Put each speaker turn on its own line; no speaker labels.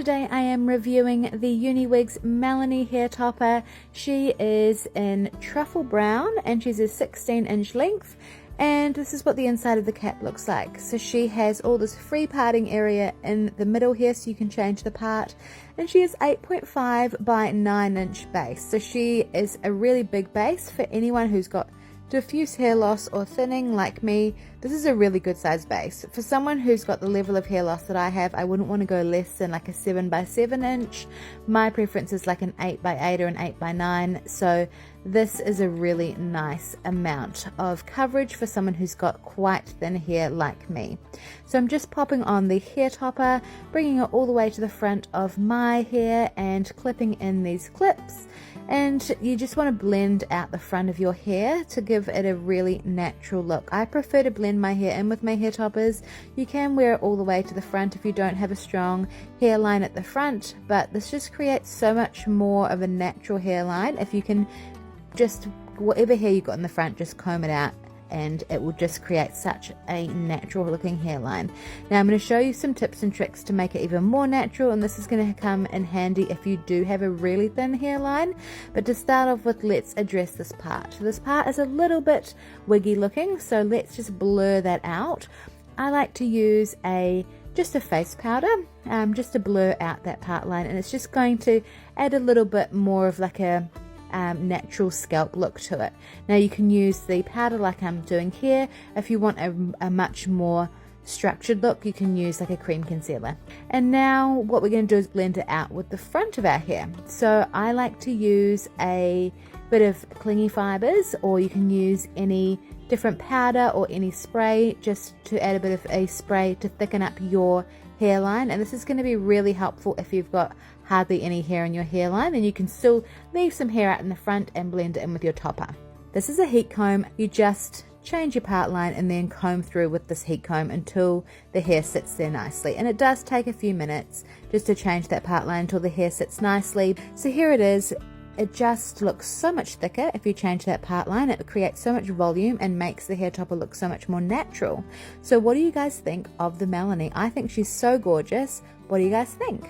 Today I am reviewing the UniWigs Melanie hair topper. She is in Truffle Brown and she's a 16-inch length, and this is what the inside of the cap looks like. So she has all this free parting area in the middle here so you can change the part, and she is 8.5 by 9-inch base. So she is a really big base for anyone who's got diffuse hair loss or thinning like me. This is a really good size base. For someone who's got the level of hair loss that I have, I wouldn't want to go less than like a 7 by 7 inch. My preference is like an 8 by 8 or an 8 by 9. So this is a really nice amount of coverage for someone who's got quite thin hair like me. So I'm just popping on the hair topper, bringing it all the way to the front of my hair and clipping in these clips. And you just want to blend out the front of your hair to give it a really natural look. I prefer to blend my hair in with my hair toppers. You can wear it all the way to the front if you don't have a strong hairline at the front, but this just creates so much more of a natural hairline. If you can just, whatever hair you got in the front, just comb it out and it will just create such a natural looking hairline. Now I'm going to show you some tips and tricks to make it even more natural, and this is going to come in handy if you do have a really thin hairline. But to start off with, let's address this part. So this part is a little bit wiggy looking, so let's just blur that out. I like to use just a face powder just to blur out that part line, and it's just going to add a little bit more of like a natural scalp look to it. Now you can use the powder like I'm doing here. If you want a much more structured look, you can use like a cream concealer. And now what we're going to do is blend it out with the front of our hair. So I like to use a bit of clingy fibers, or you can use any different powder or any spray just to add a bit of a spray to thicken up your hairline. And this is going to be really helpful if you've got hardly any hair in your hairline, and you can still leave some hair out in the front and blend it in with your topper. This is a heat comb. You just change your part line and then comb through with this heat comb until the hair sits there nicely, and it does take a few minutes just to change that part line until the hair sits nicely. So here it is. It just looks so much thicker if you change that part line. It creates so much volume and makes the hair topper look so much more natural. So what do you guys think of the Melanie? I think she's so gorgeous. What do you guys think?